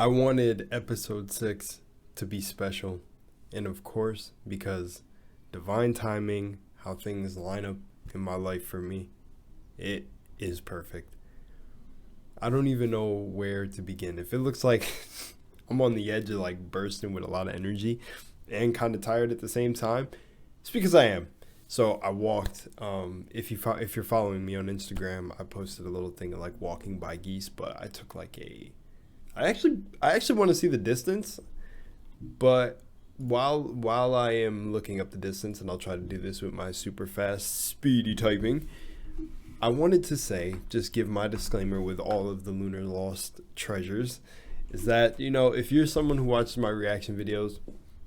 I wanted episode 6 to be special. And of course, because divine timing, how things line up in my life for me, it is perfect. I don't even know where to begin. If it looks like I'm on the edge of like bursting with a lot of energy and kind of tired at the same time, it's because I am. So I walked. If you're following me on Instagram, I posted a little thing of like walking by geese, but I took like a. I actually want to see the distance, but while I am looking up the distance, and I'll try to do this with my super fast, speedy typing, I wanted to say, just give my disclaimer with all of the Lunar Lost treasures, is that, if you're someone who watches my reaction videos,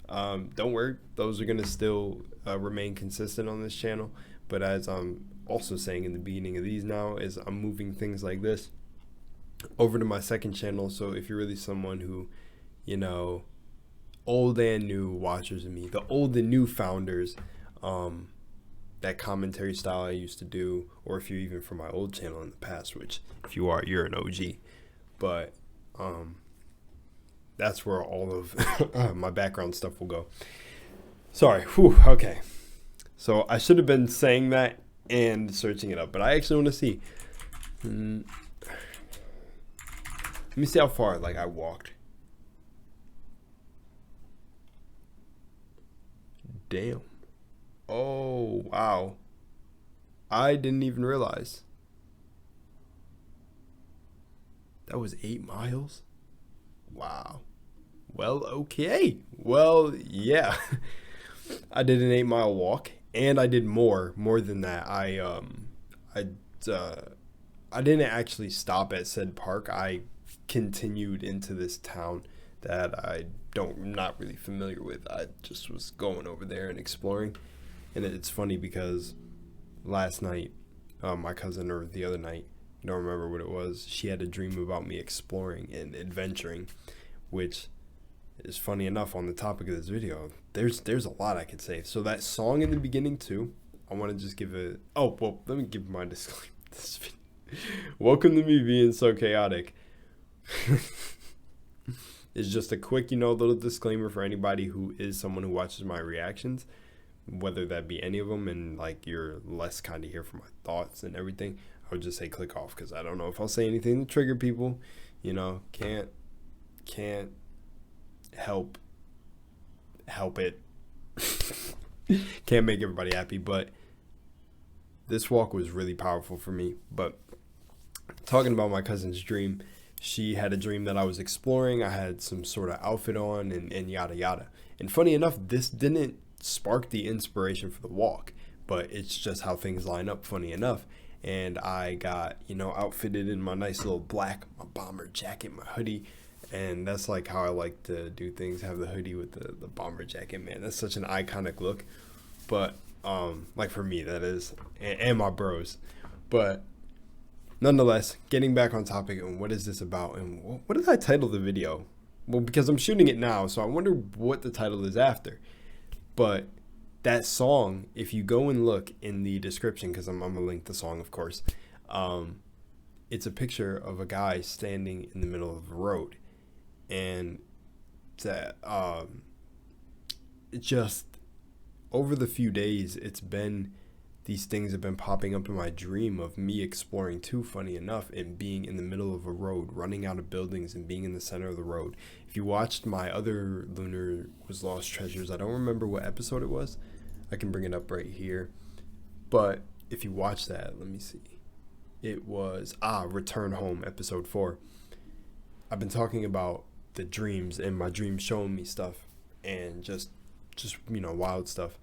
don't worry, those are going to still remain consistent on this channel. But as I'm also saying in the beginning of these now, is I'm moving things like this over to my second channel. So if you're really someone who, old and new watchers of me, the old and new founders, that commentary style I used to do, or if you're even from my old channel in the past, which if you are, you're an OG. But that's where all of my background stuff will go. Sorry. Whew, okay. So I should have been saying that and searching it up, but I actually want to see. Let me see how far I walked. Damn. Oh, wow. I didn't even realize. That was 8 miles? Wow. Well, okay. Well, yeah. I did an 8-mile walk, and I did more than that. I didn't actually stop at said park. I continued into this town that I'm not really familiar with. I just was going over there and exploring. And it's funny because last night, my cousin, or the other night, I don't remember what it was, she had a dream about me exploring and adventuring, which is funny enough on the topic of this video. There's a lot I could say. So that song in the beginning too, I want to just give it. Oh, well, let me give my disclaimer. Welcome to me being so chaotic. It's just a quick, little disclaimer for anybody who is someone who watches my reactions, whether that be any of them, and you're less kind of here for my thoughts and everything. I would just say click off, because I don't know if I'll say anything to trigger people. Can't help it. Can't make everybody happy, but this walk was really powerful for me. But talking about my cousin's dream, she had a dream that I was exploring. I had some sort of outfit on and yada yada. And funny enough, this didn't spark the inspiration for the walk, but it's just how things line up, funny enough. And I got, outfitted in my nice little black, my bomber jacket, my hoodie. And that's how I like to do things, have the hoodie with the bomber jacket, man. That's such an iconic look. But, for me, that is, and my bros. But nonetheless, getting back on topic, and what is this about, and what did I title the video? Well, because I'm shooting it now, so I wonder what the title is after. But that song, if you go and look in the description, because I'm going to link the song, of course, it's a picture of a guy standing in the middle of a road. And that, just over the few days, these things have been popping up in my dream of me exploring too, funny enough, and being in the middle of a road, running out of buildings and being in the center of the road. If you watched my other Lunar Was Lost treasures, I don't remember what episode it was. I can bring it up right here. But if you watch that, let me see. It was, Return Home, episode 4. I've been talking about the dreams and my dreams showing me stuff and just wild stuff.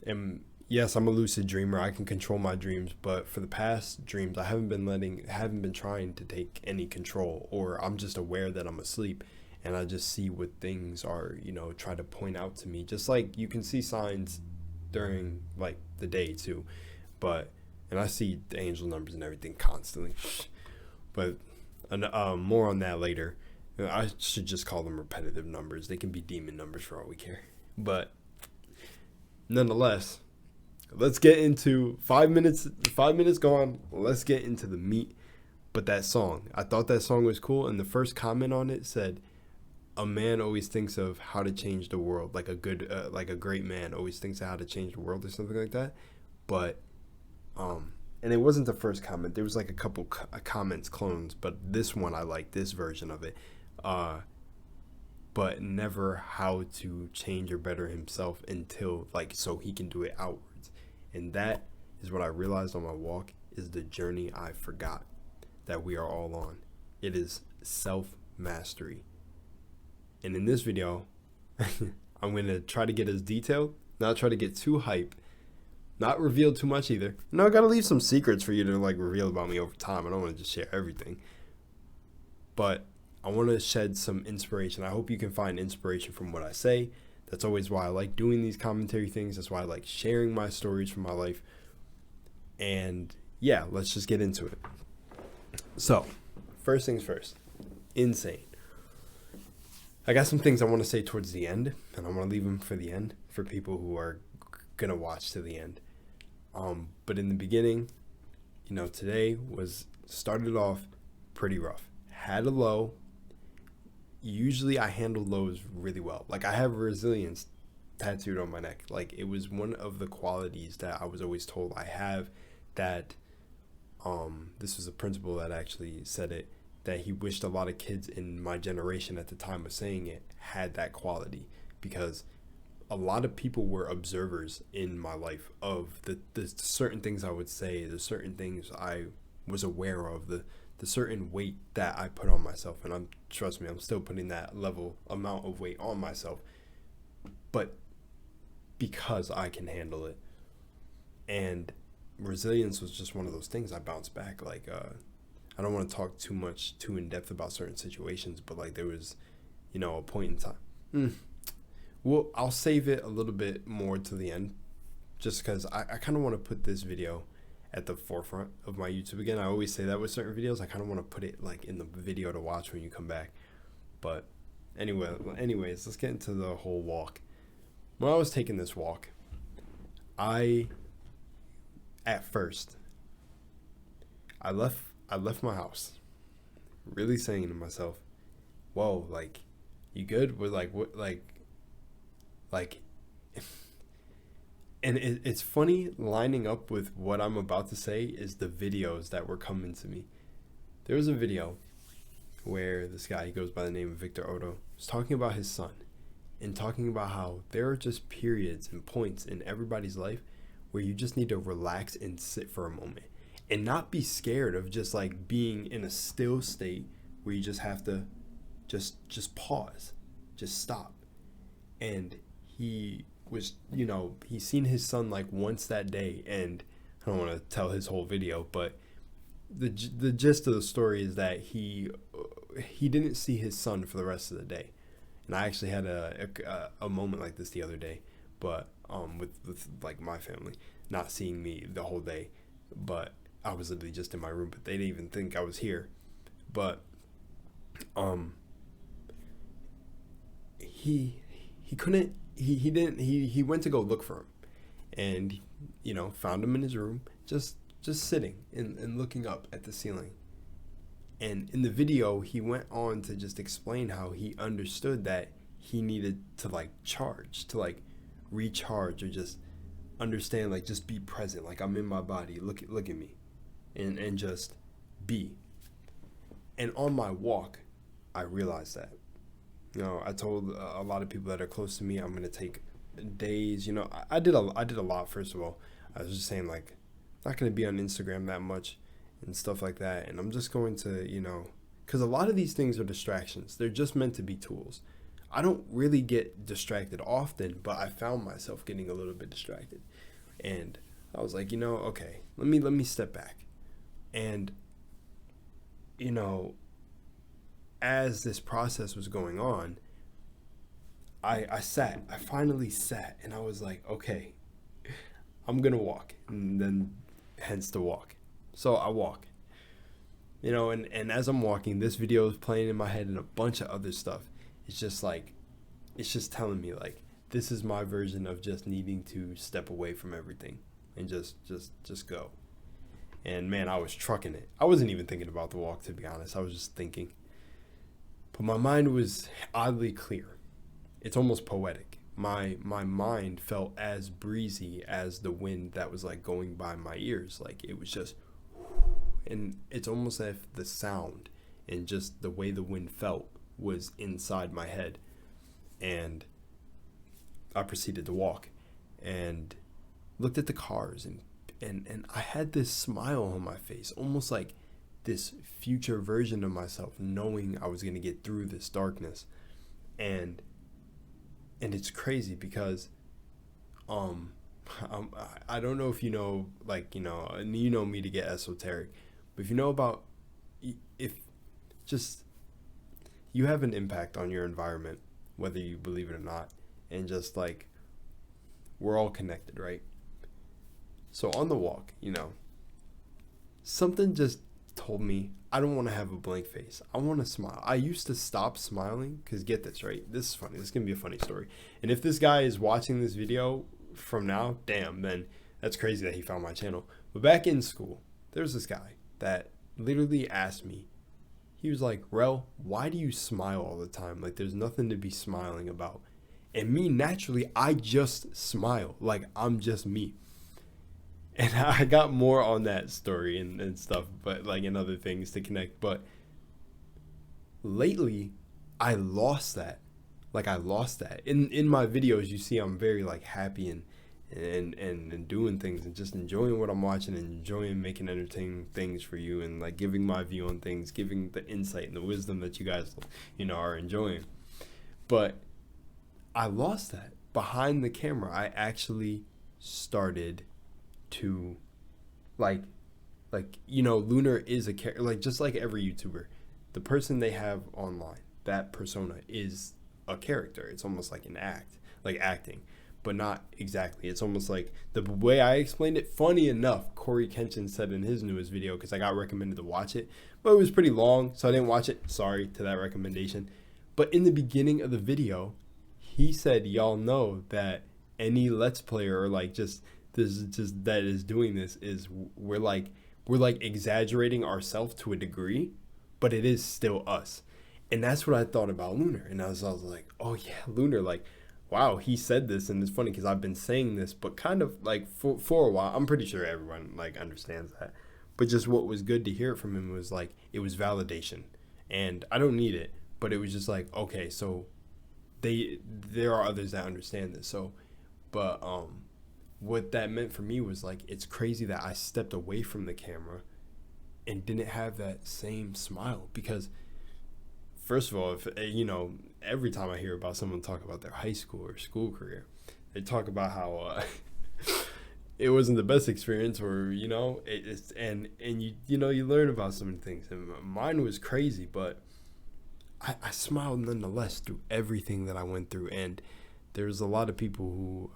And yes, I'm a lucid dreamer. I can control my dreams, but for the past dreams, I haven't been trying to take any control, or I'm just aware that I'm asleep and I just see what things are, try to point out to me. Just like you can see signs during the day too, and I see the angel numbers and everything constantly. But more on that later. I should just call them repetitive numbers. They can be demon numbers for all we care. But nonetheless, let's get into 5 minutes. 5 minutes gone. Let's get into the meat But that song, I thought that song was cool, and the first comment on it said, "A man always thinks of how to change the world, like a great man always thinks of how to change the world," or something like that. But and it wasn't the first comment. There was like a couple comments clones, but this one I like this version of it. But never how to change or better himself until like so he can do it outwards. And that is what I realized on my walk is the journey I forgot that we are all on. It is self-mastery. And in this video, I'm going to try to get as detailed, not try to get too hype, not reveal too much either. No, I got to leave some secrets for you to like reveal about me over time. I don't want to just share everything. But I want to shed some inspiration. I hope you can find inspiration from what I say. That's always why I like doing these commentary things. That's why I like sharing my stories from my life. And yeah, let's just get into it. So, first things first. Insane. I got some things I want to say towards the end, and I want to leave them for the end for people who are going to watch to the end. But in the beginning, you know, today started off pretty rough. Had a low. Usually I handle lows really well. Like I have resilience tattooed on my neck. Like it was one of the qualities that I was always told I have, that this was a principal that actually said it, that he wished a lot of kids in my generation at the time of saying it had that quality, because a lot of people were observers in my life of the certain things I would say, the certain things I was aware of, the certain weight that I put on myself. And trust me, I'm still putting that amount of weight on myself, but because I can handle it. And resilience was just one of those things. I bounced back. Like I don't want to talk too in depth about certain situations, but like there was, you know, a point in time. Well, I'll save it a little bit more to the end, just because I kind of want to put this video at the forefront of my YouTube again. I always say that with certain videos. I kind of want to put it like in the video to watch when you come back. But anyways, let's get into the whole walk. When I was taking this walk, at first, I left my house, really saying to myself, "Whoa, like, you good?" We're like, what, like. And it's funny, lining up with what I'm about to say is the videos that were coming to me. There was a video where this guy, he goes by the name of Victor Odo, was talking about his son and talking about how there are just periods and points in everybody's life where you just need to relax and sit for a moment and not be scared of just like being in a still state where you just have to just pause, just stop. And he was, you know, he's seen his son like once that day, and I don't want to tell his whole video, but the gist of the story is that he didn't see his son for the rest of the day. And I actually had a moment like this the other day, but with like my family not seeing me the whole day, but I was literally just in my room, but they didn't even think I was here. But he went to go look for him, and you know, found him in his room, just sitting and looking up at the ceiling. And in the video, he went on to just explain how he understood that he needed to like charge, to like recharge, or just understand, like just be present, like I'm in my body, look at me, and just be. And on my walk, I realized that. You know, I told a lot of people that are close to me, I'm gonna take days. You know, I did a lot. First of all, I was just saying, like, not gonna be on Instagram that much and stuff like that. And I'm just going to, you know, because a lot of these things are distractions. They're just meant to be tools. I don't really get distracted often, but I found myself getting a little bit distracted, and I was like, you know, okay, let me step back. And you know, as this process was going on, I finally sat, and I was like, okay, I'm gonna walk, and then hence the walk. So I walk, you know, and as I'm walking, this video is playing in my head, and a bunch of other stuff. It's just like, it's just telling me like, this is my version of just needing to step away from everything and just go. And man, I was trucking it. I wasn't even thinking about the walk, to be honest. I was just thinking. But my mind was oddly clear. It's almost poetic. My mind felt as breezy as the wind that was like going by my ears. Like it was just, and it's almost as if the sound and just the way the wind felt was inside my head. And I proceeded to walk and looked at the cars, and I had this smile on my face, almost like this future version of myself, knowing I was going to get through this darkness. And it's crazy because I don't know if you know, like, you know me to get esoteric, but if you know about, if just you have an impact on your environment, whether you believe it or not, and just like we're all connected, right? So on the walk, something just told me I don't want to have a blank face. I want to smile. I used to stop smiling because, get this, right? This is funny. This is going to be a funny story. And if this guy is watching this video from now, damn, then that's crazy that he found my channel. But back in school, there's this guy that literally asked me, he was like, Rel, why do you smile all the time? Like, there's nothing to be smiling about. And me, naturally, I just smile. Like, I'm just me. And I got more on that story and stuff, but like, and other things to connect. But lately, I lost that. Like, I lost that. In my videos, you see I'm very like happy and doing things and just enjoying what I'm watching and enjoying making entertaining things for you and like giving my view on things, giving the insight and the wisdom that you guys, are enjoying. But I lost that. Behind the camera, I actually started to like Lunar is a character, like just like every YouTuber, the person they have online, that persona is a character. It's almost like an act, like acting, but not exactly. It's almost like the way I explained it. Funny enough, Corey Kenshin said in his newest video, because I got recommended to watch it, but it was pretty long, so I didn't watch it. Sorry to that recommendation. But in the beginning of the video, he said, y'all know that any Let's Player or like just that is doing this is we're like exaggerating ourselves to a degree, but it is still us. And that's what I thought about Lunar. And I was like, oh yeah, Lunar, like, wow, he said this. And it's funny because I've been saying this, but kind of like for a while. I'm pretty sure everyone like understands that. But just what was good to hear from him was like, it was validation. And I don't need it, but it was just like, okay, so there are others that understand this. So, but what that meant for me was like, it's crazy that I stepped away from the camera and didn't have that same smile. Because first of all, if every time I hear about someone talk about their high school or school career, they talk about how it wasn't the best experience, or it's and you learn about so many things. And mine was crazy, but I smiled nonetheless through everything that I went through. And there's a lot of people who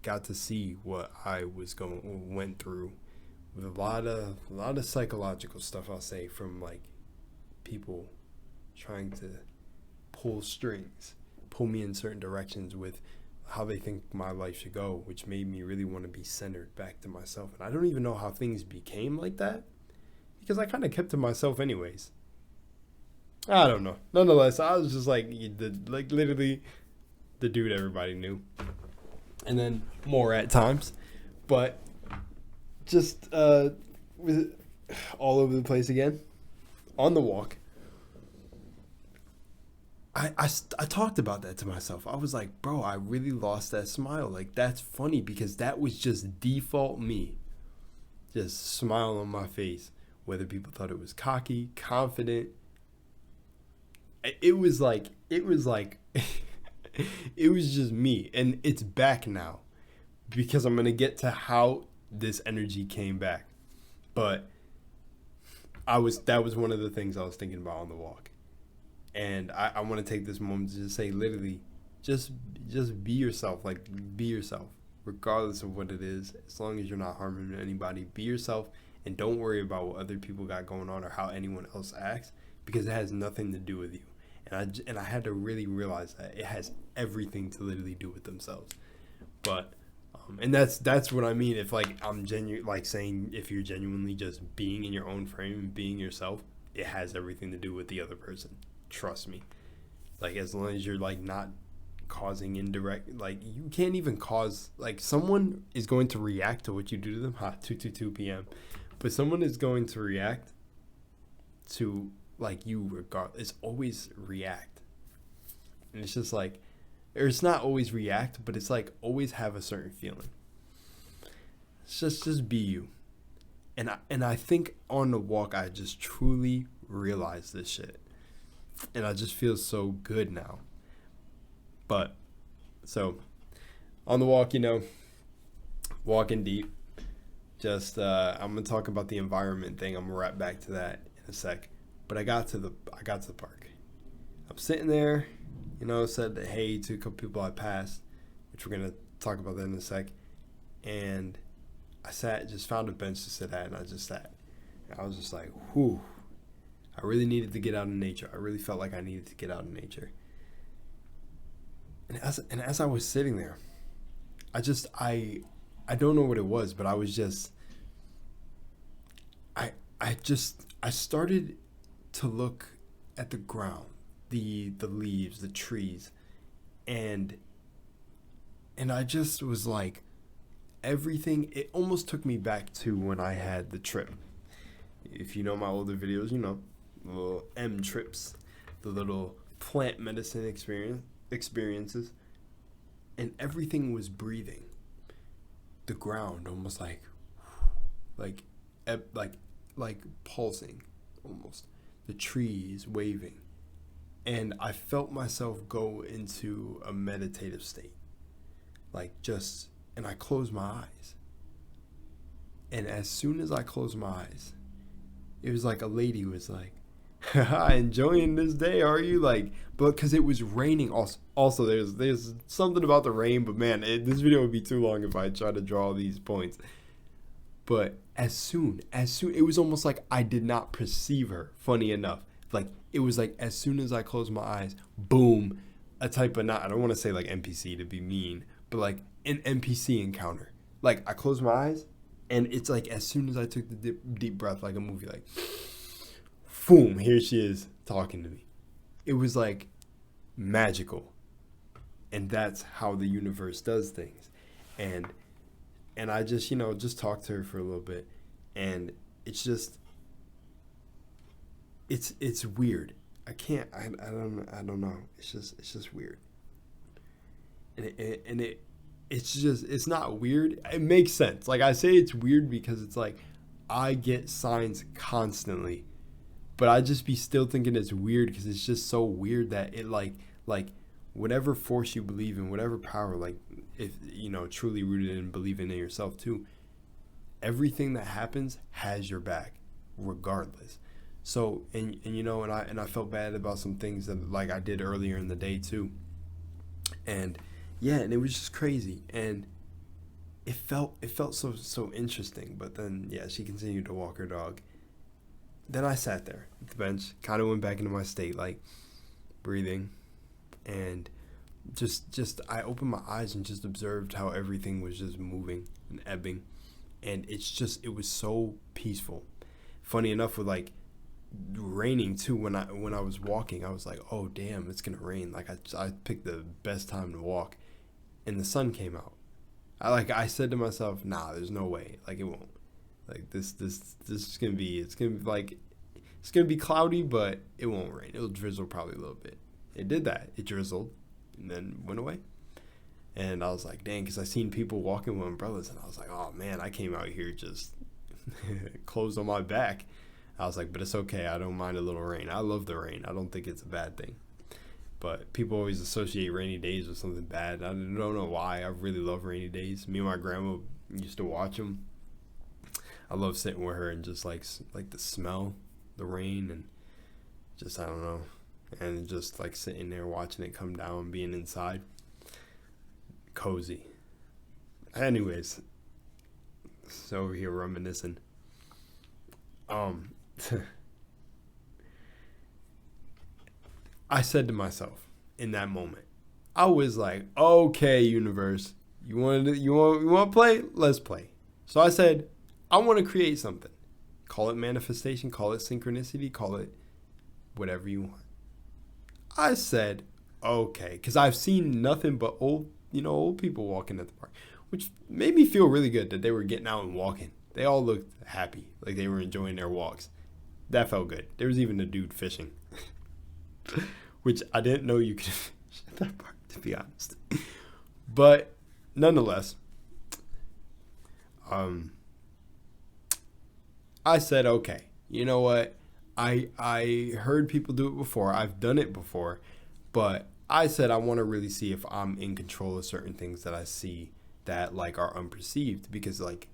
got to see what I went through with a lot of psychological stuff, I'll say, from like people trying to pull strings, pull me in certain directions with how they think my life should go, which made me really want to be centered back to myself. And I don't even know how things became like that, because I kind of kept to myself anyways. I don't know. Nonetheless, I was just like literally the dude everybody knew. And then more at times, but just with all over the place again. On the walk, I talked about that to myself. I was like, bro, I really lost that smile. Like, that's funny because that was just default me, just smile on my face, whether people thought it was cocky, confident. It was like it was just me, and it's back now because I'm going to get to how this energy came back. But that was one of the things I was thinking about on the walk. And I want to take this moment to just say, literally, just be yourself. Like, be yourself, regardless of what it is. As long as you're not harming anybody, be yourself, and don't worry about what other people got going on or how anyone else acts, because it has nothing to do with you. And I had to really realize that it has everything to literally do with themselves. But And that's what I mean. If like I'm genuine, like saying if you're genuinely just being in your own frame and being yourself, it has everything to do with the other person. Trust me. Like as long as you're like not causing indirect, like you can't even cause, like someone is going to react to what you do to them. 2:22 p.m. But someone is going to react to like you regard. It's always react, and it's just like, or it's not always react, but it's like always have a certain feeling. It's just be you. And I think on the walk I just truly realized this shit. And I just feel so good now. But so on the walk, walking deep. Just I'm gonna talk about the environment thing. I'm gonna wrap back to that in a sec. But I got to the park. I'm sitting there, said that hey to a couple people I passed, which we're gonna talk about that in a sec. And I just found a bench to sit at, and I just sat. And I was just like, whew. I really needed to get out in nature. I really felt like I needed to get out in nature. And as I was sitting there, I don't know what it was, but I was just I started to look at the ground, the leaves, the trees, and I just was like, everything, it almost took me back to when I had the trip. If you know my older videos, the little M trips, the little plant medicine experiences, and everything was breathing. The ground almost like pulsing almost. The trees waving. And I felt myself go into a meditative state. And I closed my eyes. And as soon as I closed my eyes, it was like a lady was like, haha, enjoying this day, are you? Like, but because it was raining also there's something about the rain, but man, this video would be too long if I try to draw all these points. But as soon, it was almost like I did not perceive her, funny enough. Like, it was like as soon as I closed my eyes, boom, a type of, not, I don't want to say like NPC to be mean, but like an NPC encounter. Like, I closed my eyes, and it's like as soon as I took the deep breath, like a movie, like, boom, here she is talking to me. It was like magical. And that's how the universe does things. And I just, just talked to her for a little bit, and it's just, it's weird. I don't know. It's just weird. And it's not weird. It makes sense. Like, I say it's weird because it's like, I get signs constantly, but I just be still thinking it's weird because it's just so weird that it like whatever force you believe in, whatever power, like, if truly rooted in believing in yourself too, everything that happens has your back regardless. So and I felt bad about some things that like I did earlier in the day too, and it was just crazy, and it felt so interesting. But then she continued to walk her dog. Then I sat there at the bench, kind of went back into my state, like breathing, and just I opened my eyes and just observed how everything was just moving and ebbing, and it was so peaceful. Funny enough, with like raining too, when I was walking, I was like, oh damn, it's gonna rain. Like, I picked the best time to walk, and the sun came out. I said to myself, nah, there's no way, like it won't. Like this is gonna be, it's gonna be cloudy, but it won't rain. It'll drizzle probably a little bit. It did that. It drizzled and then went away. And I was like, dang, because I seen people walking with umbrellas, and I was like, oh man, I came out here just clothes on my back. I was like, but it's okay. I don't mind a little rain. I love the rain. I don't think it's a bad thing. But people always associate rainy days with something bad. I don't know why. I really love rainy days. Me and my grandma used to watch them. I love sitting with her and just like the smell, the rain, and just, I don't know, and just like sitting there watching it come down, being inside, cozy. Anyways, so over here reminiscing. I said to myself in that moment, I was like, okay, universe, You want to play? Let's play. So I said, I want to create something. Call it manifestation, call it synchronicity, call it whatever you want. I said, okay, because I've seen nothing but old people walking at the park, which made me feel really good that they were getting out and walking. They all looked happy, like they were enjoying their walks. That felt good. There was even a dude fishing, which I didn't know you could fish at that park, to be honest. But nonetheless, I said, okay, you know what? I heard people do it before. I've done it before. But I said I want to really see if I'm in control of certain things that I see that like are unperceived. Because like,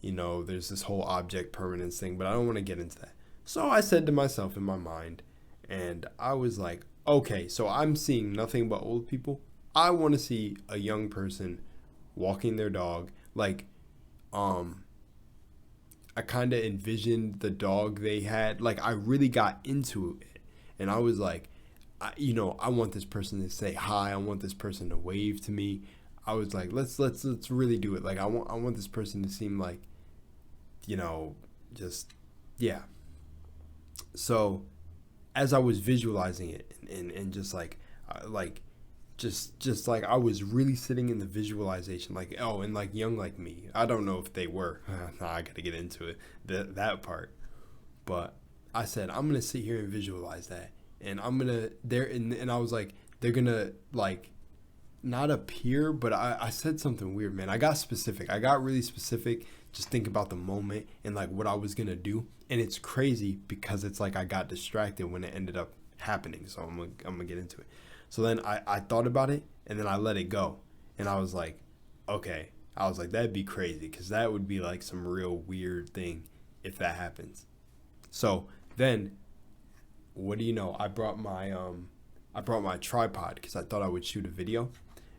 there's this whole object permanence thing. But I don't want to get into that. So I said to myself in my mind, and I was like, okay, so I'm seeing nothing but old people. I want to see a young person walking their dog. Like, I kind of envisioned the dog they had. Like, I really got into it. And I was like, I want this person to say hi. I want this person to wave to me. I was like, let's really do it. Like, I want this person to seem like, just, yeah. So as I was visualizing it and just like I was really sitting in the visualization, like, oh, and like young like me. I don't know if they were. I got to get into it, that part. But I said, I'm going to sit here and visualize that. And I'm going to, and I was like, they're going to like not appear, but I said something weird, man. I got specific. I got really specific. Just think about the moment and like what I was going to do. And it's crazy because it's like I got distracted when it ended up happening. So I'm going to get into it. So then I thought about it and then I let it go. And I was like, okay. I was like, that'd be crazy because that would be like some real weird thing if that happens. So then, what do you know? I brought my tripod because I thought I would shoot a video.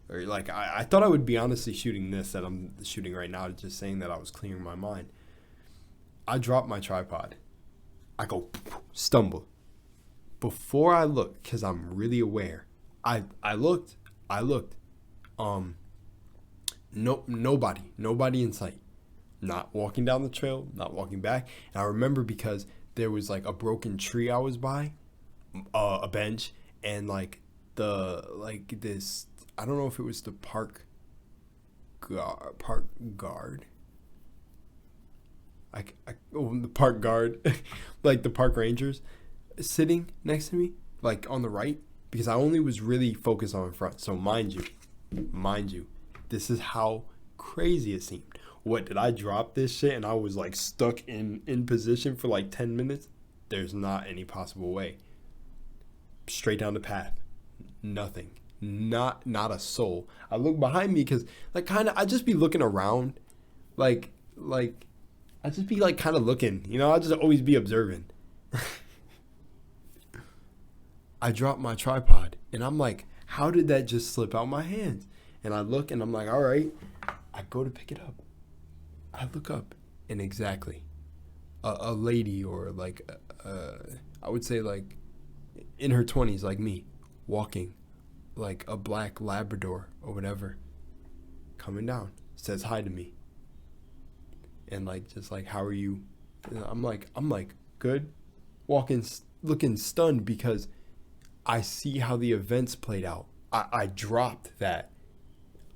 Or like I thought I would be honestly shooting this that I'm shooting right now, just saying that I was clearing my mind. I dropped my tripod. I go stumble. Before I look, because I'm really aware, I looked. Nobody in sight. Not walking down the trail, not walking back. And I remember because there was like a broken tree I was by, a bench, and like this. I don't know if it was the park guard. The park guard, like the park rangers, sitting next to me, like on the right, because I only was really focused on in front. So mind you, this is how crazy it seemed. What, did I drop this shit and I was like stuck in position for like 10 minutes? There's not any possible way. Straight down the path. Nothing. Not a soul. I look behind me because like I just be looking around. Like I just be like kind of looking. I just always be observing. I dropped my tripod and I'm like, how did that just slip out my hands? And I look and I'm like, all right. I go to pick it up. I look up and exactly a lady or like I would say like in her 20s like me, walking like a black Labrador or whatever, coming down, says hi to me. And like, just like, how are you? And I'm like, good. Walking, looking stunned because I see how the events played out. I dropped that.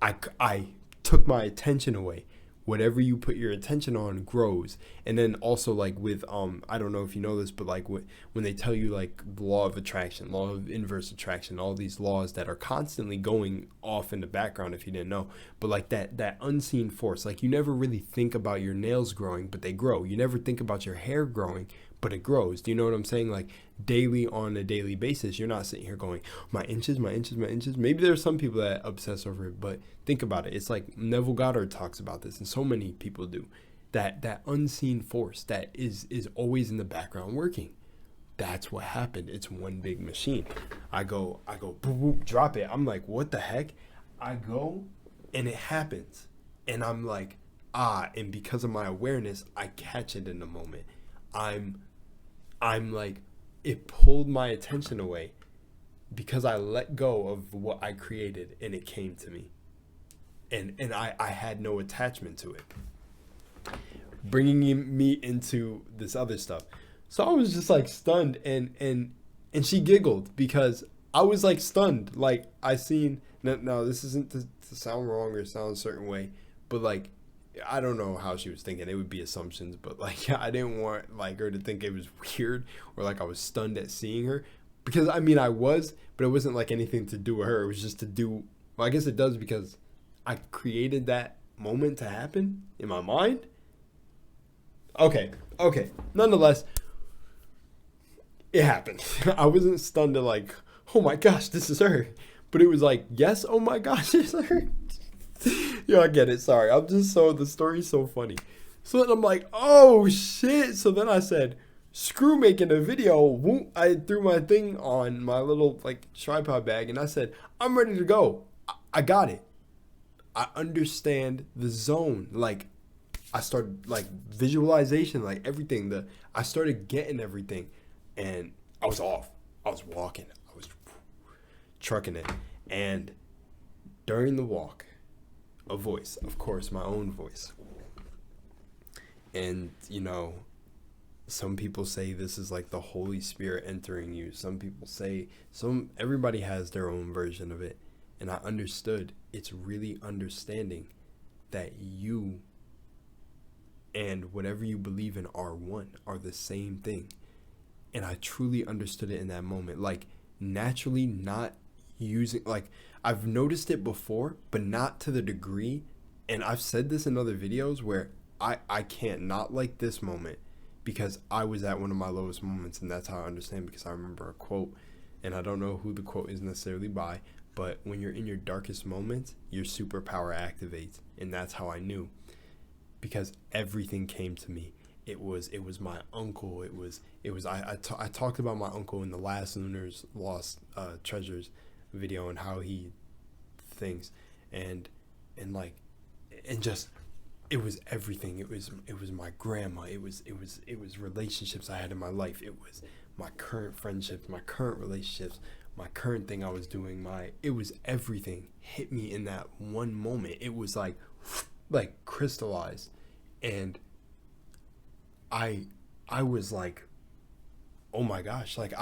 I took my attention away. Whatever you put your attention on grows. And then also like with, I don't know if you know this, but like when they tell you like the law of attraction, law of inverse attraction, all these laws that are constantly going off in the background if you didn't know, but like that unseen force, like you never really think about your nails growing, but they grow. You never think about your hair growing, but it grows. Do you know what I'm saying? Like on a daily basis, you're not sitting here going, my inches. Maybe there's some people that obsess over it, but think about it. It's like Neville Goddard talks about this, and so many people do. That unseen force that is always in the background working. That's what happened. It's one big machine. I go, boop, boop, drop it. I'm like, what the heck? I go, and it happens. And I'm like, and because of my awareness, I catch it in the moment. I'm like, it pulled my attention away because I let go of what I created and it came to me. and I had no attachment to it, bringing me into this other stuff. So I was just like stunned, and she giggled because I was like stunned. Like I seen, no, this isn't to sound wrong or sound a certain way, but like I don't know how she was thinking. It would be assumptions, but like I didn't want like her to think it was weird or like I was stunned at seeing her, because I mean I was, but it wasn't like anything to do with her. It was just to do. Well, I guess it does because I created that moment to happen in my mind. Okay. Nonetheless, it happened. I wasn't stunned to like, oh my gosh, this is her. But it was like, yes, oh my gosh, it's her. Yo, I get it. Sorry. The story's so funny. So then I'm like, oh shit. So then I said, screw making a video. I threw my thing on my little like tripod bag and I said, I'm ready to go. I got it. I understand the zone. Like I started like visualization, like everything. I started getting everything. And I was off. I was walking. I was trucking it. And during the walk, a voice, of course, my own voice. And, you know, some people say this is like the Holy Spirit entering you. Some people say, everybody has their own version of it. And I understood. It's really understanding that you and whatever you believe in are one, are the same thing. And I truly understood it in that moment. Like, naturally not using, like, I've noticed it before, but not to the degree. And I've said this in other videos where I can't not like this moment because I was at one of my lowest moments. And that's how I understand, because I remember a quote, and I don't know who the quote is necessarily by, but when you're in your darkest moments, your superpower activates. And that's how I knew, because everything came to me. It was my uncle. I talked about my uncle in the last Lunar's Lost Treasures video and how he thinks and just it was everything. It was my grandma. It was relationships I had in my life. It was my current friendships, my current relationships, my current thing I was doing. It was everything hit me in that one moment. It was like crystallized, and I was like, oh my gosh, like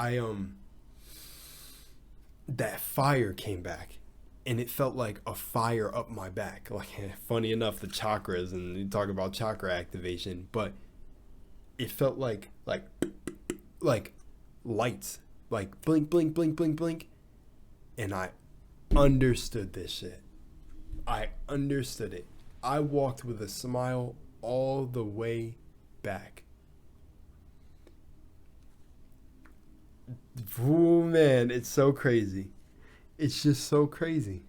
that fire came back, and it felt like a fire up my back. Like, funny enough, the chakras, and you talk about chakra activation, but it felt like lights, like blink, blink, blink, blink, blink. And I understood this shit. I understood it. I walked with a smile all the way back. Oh man, it's so crazy. It's just so crazy.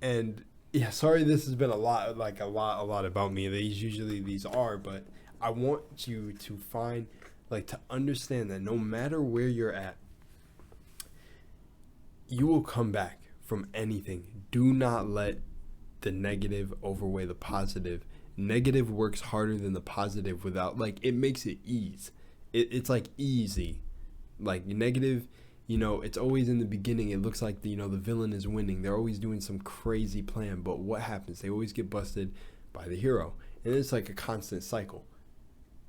And yeah, sorry this has been a lot about me. These are, but I want you to find, like, to understand that no matter where you're at, you will come back from anything. Do not let the negative overweigh the positive. Negative works harder than the positive without, like, it makes it ease. It's like easy. Like, negative, you know, it's always in the beginning. It looks like the villain is winning. They're always doing some crazy plan. But what happens? They always get busted by the hero. And it's like a constant cycle.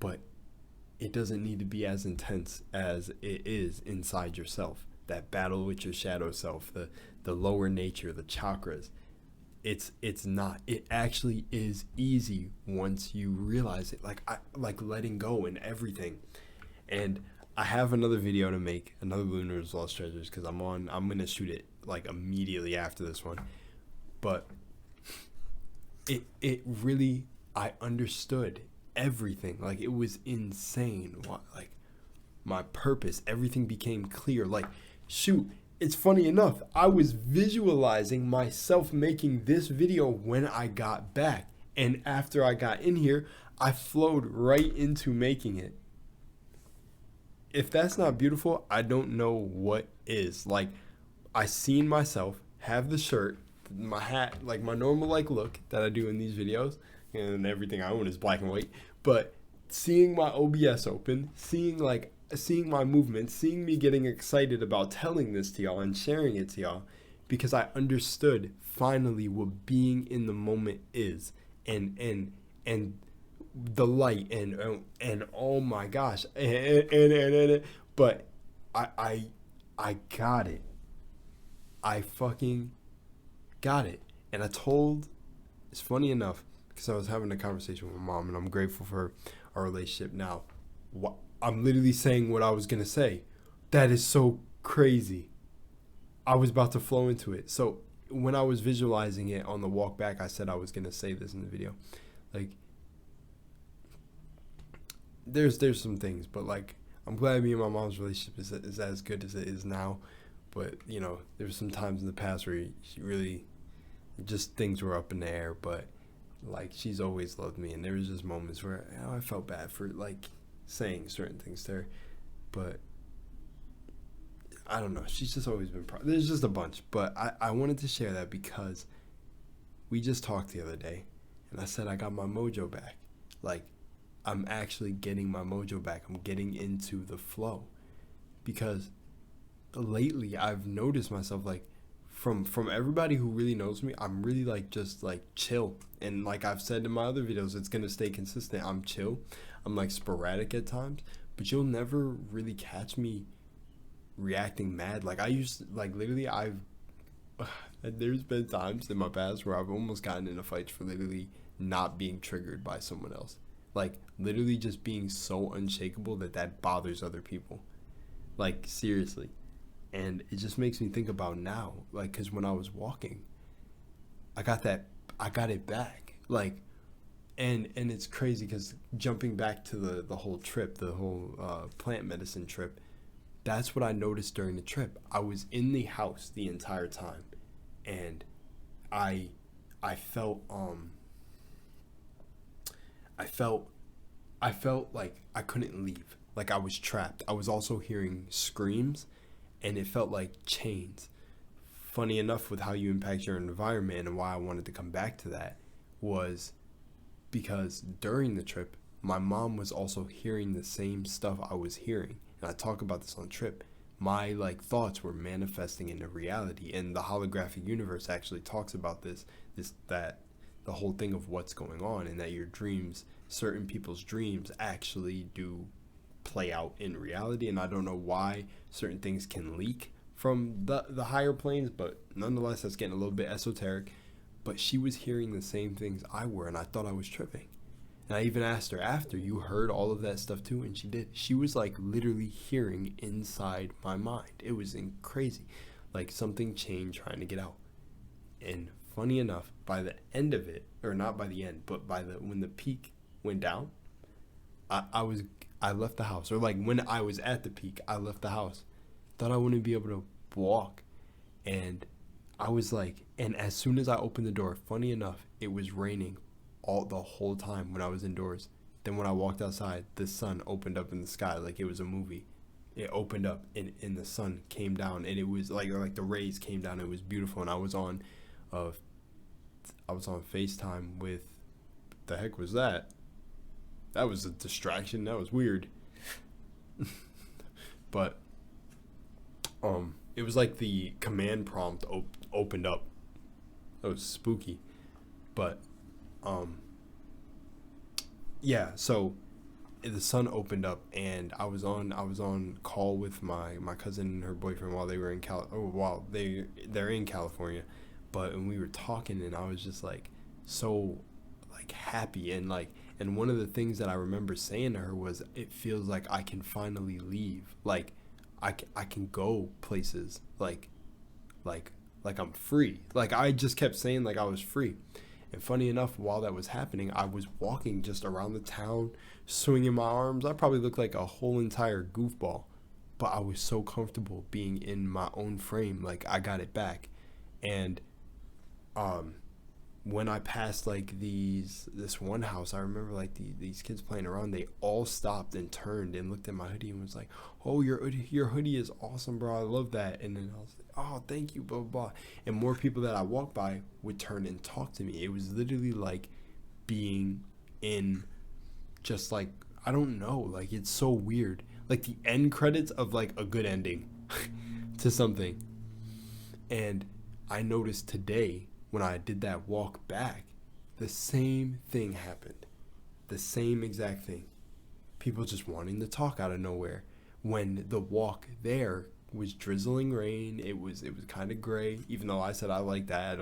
But it doesn't need to be as intense as it is inside yourself. That battle with your shadow self, the lower nature, the chakras. It's not. It actually is easy once you realize it. Like letting go and everything. And I have another video to make, another Lunar's Lost Treasures, because I'm gonna shoot it like immediately after this one. But it really, I understood everything. Like, it was insane. Like, my purpose, everything became clear. Like, shoot, it's funny enough, I was visualizing myself making this video when I got back, and after I got in here, I flowed right into making it. If that's not beautiful, I don't know what is. Like, I seen myself have the shirt, my hat, like my normal like look that I do in these videos, and everything I own is black and white. But seeing my OBS open, seeing my movement, seeing me getting excited about telling this to y'all and sharing it to y'all, because I understood finally what being in the moment is, and the light, and oh my gosh, but I got it. I fucking got it. And it's funny enough, because I was having a conversation with my mom, and I'm grateful for our relationship now. I'm literally saying what I was going to say. That is so crazy. I was about to flow into it. So when I was visualizing it on the walk back, I said I was going to say this in the video. Like, there's some things, but like, I'm glad me and my mom's relationship is as good as it is now. But, you know, there were some times in the past where she really, just things were up in the air. But, like, she's always loved me. And there was just moments where I felt bad for, like, saying certain things to her. But, I don't know. She's just always been there's just a bunch. But I wanted to share that because we just talked the other day. And I said I got my mojo back. Like, I'm actually getting my mojo back. I'm getting into the flow. Because lately I've noticed myself, like, from everybody who really knows me, I'm really like just like chill. And like I've said in my other videos, it's gonna stay consistent. I'm chill. I'm like sporadic at times, but you'll never really catch me reacting mad. Like I used to, like literally there's been times in my past where I've almost gotten into fights for literally not being triggered by someone else. Like literally just being so unshakable that bothers other people. Like seriously. And it just makes me think about now, like, because when I was walking, I got it back. Like, and it's crazy because jumping back to the whole trip, the whole plant medicine trip, that's what I noticed during the trip. I was in the house the entire time, and I felt like I couldn't leave. Like I was trapped. I was also hearing screams. And it felt like chains. Funny enough, with how you impact your environment and why I wanted to come back to that was because during the trip, my mom was also hearing the same stuff I was hearing. And I talk about this on trip. My like thoughts were manifesting into reality, and the holographic universe actually talks about that the whole thing of what's going on, and that your dreams, certain people's dreams, actually do play out in reality. And I don't know why certain things can leak from the higher planes, but nonetheless that's getting a little bit esoteric. But she was hearing the same things I were, and I thought I was tripping. And I even asked her after, you heard all of that stuff too? And she did. She was like literally hearing inside my mind. It was crazy, like something chained trying to get out. And funny enough, by the end of it, or not by the end, but when the peak went down, I left the house. Or like when I was at the peak, I left the house. Thought I wouldn't be able to walk. And I was like, and as soon as I opened the door, funny enough, it was raining the whole time when I was indoors. Then when I walked outside, the sun opened up in the sky like it was a movie. It opened up and the sun came down, and it was like the rays came down. It was beautiful. And I was on FaceTime with, the heck was that? That was a distraction. That was weird. But it was like the command prompt opened up. That was spooky. But yeah, so the sun opened up, and I was on call with my cousin and her boyfriend while they were they're in California. But when we were talking, and I was just like so like happy, and one of the things that I remember saying to her was, it feels like I can finally leave. Like I can go places, like I'm free. Like I just kept saying like I was free. And funny enough, while that was happening, I was walking just around the town, swinging my arms. I probably looked like a whole entire goofball, but I was so comfortable being in my own frame. Like I got it back. And when I passed like this one house, I remember like these kids playing around. They all stopped and turned and looked at my hoodie and was like, "Oh, your hoodie is awesome, bro. I love that." And then I was like, "Oh, thank you, blah blah blah." And more people that I walked by would turn and talk to me. It was literally like being in, just like, I don't know, like it's so weird. Like the end credits of like a good ending to something. And I noticed today when I did that walk back, the same thing happened. The same exact thing. People just wanting to talk out of nowhere. When the walk there was drizzling rain, it was kind of gray. Even though I said I like that,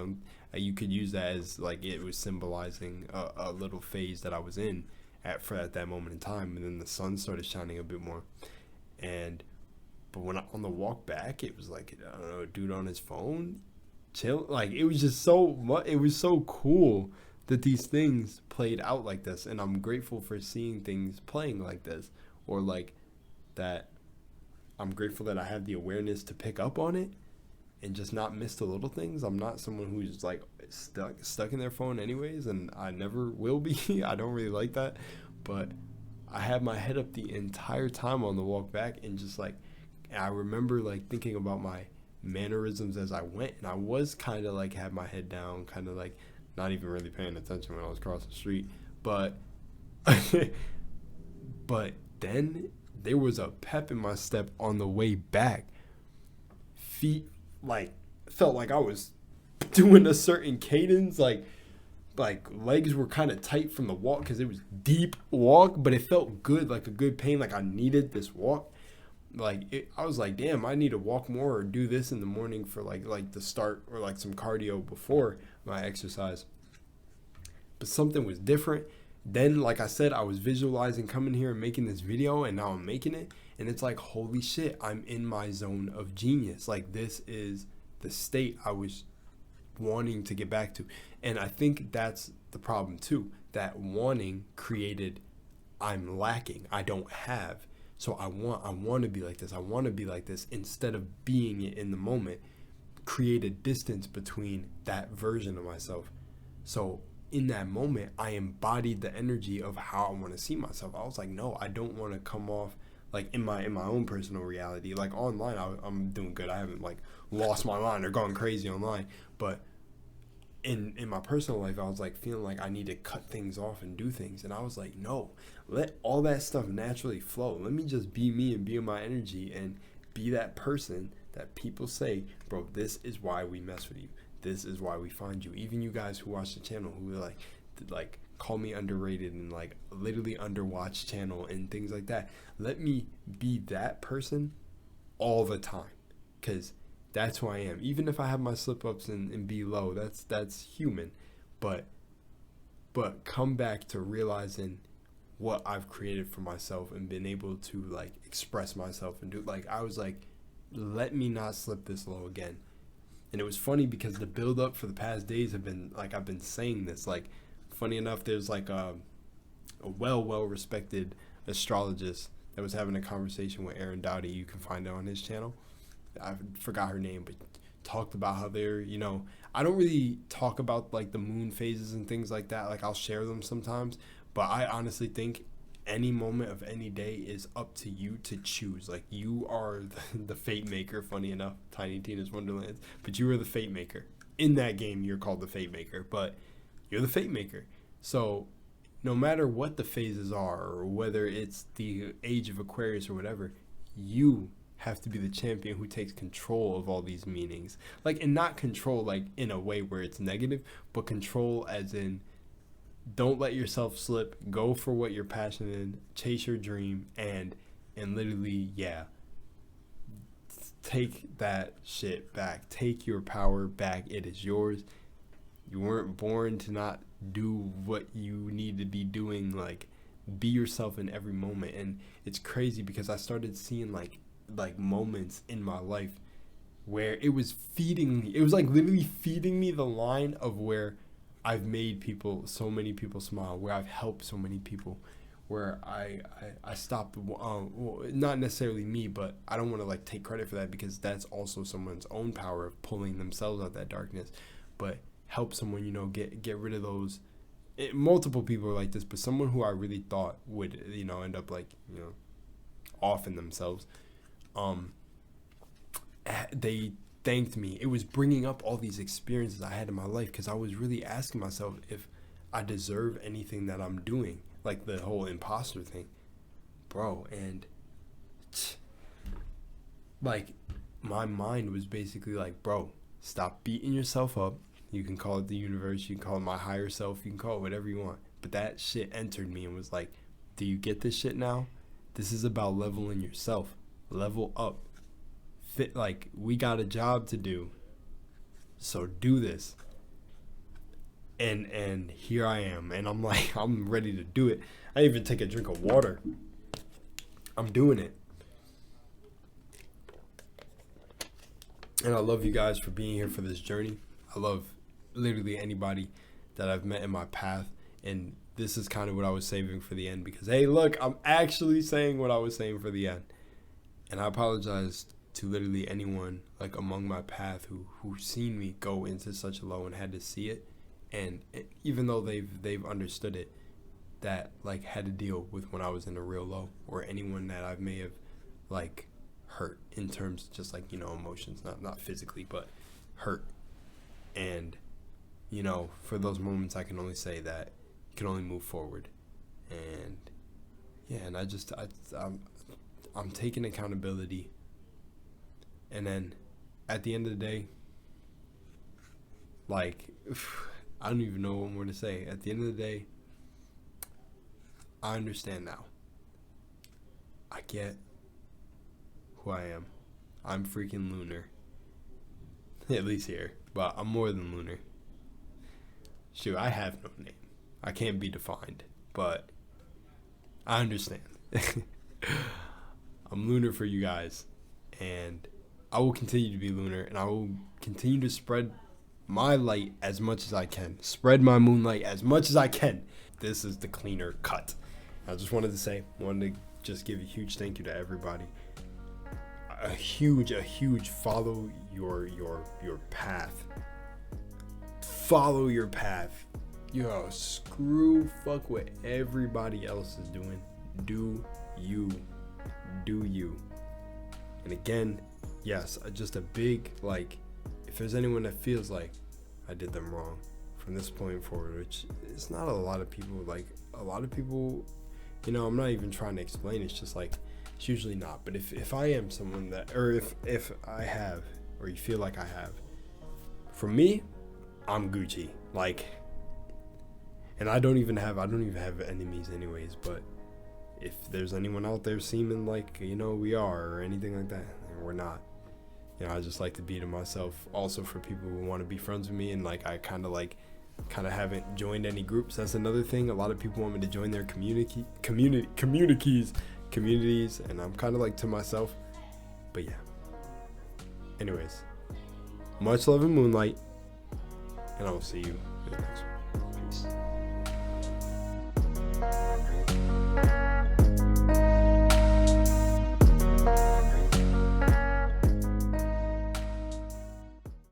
you could use that as like it was symbolizing a little phase that I was in at that moment in time. And then the sun started shining a bit more. But when on the walk back, it was like, I don't know, a dude on his phone, chill. Like, it was just it was so cool that these things played out like this. And I'm grateful for seeing things playing like this, or like that. I'm grateful that I have the awareness to pick up on it and just not miss the little things. I'm not someone who's just like stuck in their phone anyways, and I never will be. I don't really like that. But I had my head up the entire time on the walk back, and just like, I remember like thinking about my mannerisms as I went, and I was kind of like had my head down, kind of like not even really paying attention when I was crossing the street. But but then there was a pep in my step on the way back. Feet like felt like I was doing a certain cadence, like legs were kind of tight from the walk because it was deep walk, but it felt good, like a good pain, like I needed this walk. I was like, damn, I need to walk more or do this in the morning for like the start, or like some cardio before my exercise. But something was different. Then, like I said, I was visualizing coming here and making this video, and now I'm making it, and it's like, holy shit, I'm in my zone of genius. Like, this is the state I was wanting to get back to. And I think that's the problem too, that wanting created, I'm lacking, I don't have. So I want to be like this. I want to be like this, instead of being it in the moment. Create a distance between that version of myself. So in that moment, I embodied the energy of how I want to see myself. I was like, no, I don't want to come off like in my own personal reality. Like online, I'm doing good. I haven't like lost my mind or gone crazy online. But in my personal life, I was like feeling like I need to cut things off and do things. And I was like, no, let all that stuff naturally flow. Let me just be me and be in my energy and be that person that people say, bro, this is why we mess with you. This is why we find you. Even you guys who watch the channel, who like call me underrated and like literally underwatched channel and things like that. Let me be that person all the time, because that's who I am. Even if I have my slip ups and be low, that's human. But come back to realizing what I've created for myself and been able to like express myself and do, like, I was like, let me not slip this low again. And it was funny because the build up for the past days have been like, I've been saying this, like, funny enough, there's like a well respected astrologist that was having a conversation with Aaron Dowdy. You can find it on his channel. I forgot her name, but talked about how they're, you know, I don't really talk about like the moon phases and things like that. Like, I'll share them sometimes, but I honestly think any moment of any day is up to you to choose. Like, you are the fate maker, funny enough, Tiny Tina's Wonderland, but you are the fate maker. In that game, you're called the fate maker, but you're the fate maker. So no matter what the phases are, or whether it's the age of Aquarius or whatever, you have to be the champion who takes control of all these meanings. Like, and not control like in a way where it's negative, but control as in, don't let yourself slip, go for what you're passionate in, chase your dream, and literally, yeah, take that shit back. Take your power back. It is yours. You weren't born to not do what you need to be doing. Like, be yourself in every moment. And it's crazy because I started seeing like moments in my life where it was feeding me. It was like literally feeding me the line of where I've made so many people smile, where I've helped so many people, where I stopped, well, not necessarily me, but I don't want to like take credit for that, because that's also someone's own power of pulling themselves out that darkness. But help someone, you know, get rid of those. Multiple people are like this, but someone who I really thought would, you know, end up like, you know, off in themselves, they thanked me. It was bringing up all these experiences I had in my life, because I was really asking myself if I deserve anything that I'm doing, like the whole imposter thing, bro. And like, my mind was basically like, bro, Stop beating yourself up. You can call it the universe, you can call it my higher self, you can call it whatever you want. But that shit entered me and was like, do you get this shit now? This is about leveling yourself. Level up. Fit, like, we got a job to do. So do this. And here I am. And I'm like, I'm ready to do it. I even take a drink of water. I'm doing it. And I love you guys for being here for this journey. I love literally anybody that I've met in my path. And this is kind of what I was saving for the end. Because, hey, look, I'm actually saying what I was saying for the end. And I apologize to literally anyone like among my path who seen me go into such a low and had to see it. And even though they've understood it, that like had to deal with when I was in a real low, or anyone that I may have like hurt in terms of just like, you know, emotions, not physically, but hurt. And, you know, for those moments I can only say that you can only move forward. And yeah, and I'm taking accountability. And then at the end of the day, like, I don't even know what more to say. At the end of the day, I understand now. I get who I am. I'm freaking Lunar. At least here. But I'm more than Lunar. Shoot, I have no name. I can't be defined. But I understand. I'm Lunar for you guys. And I will continue to be Lunar. And I will continue to spread my light as much as I can. Spread my moonlight as much as I can. This is the cleaner cut. I just wanted to just give a huge thank you to everybody. A huge follow your path. Follow your path. Yo, fuck what everybody else is doing. Do you. And again, yes, just a big, like, if there's anyone that feels like I did them wrong from this point forward, which it's not a lot of people, like, a lot of people, you know, I'm not even trying to explain, it's just like, it's usually not. But if I am someone that, or if I have, or you feel like I have, for me, I'm Gucci. Like, and I don't even have enemies anyways, but if there's anyone out there seeming like, you know, we are, or anything like that, we're not. You know, I just like to be to myself. Also for people who want to be friends with me, and like I kind of haven't joined any groups. That's another thing. A lot of people want me to join their communities, and I'm kind of like to myself. But yeah. Anyways, much love and moonlight, and I will see you in the next one. Peace.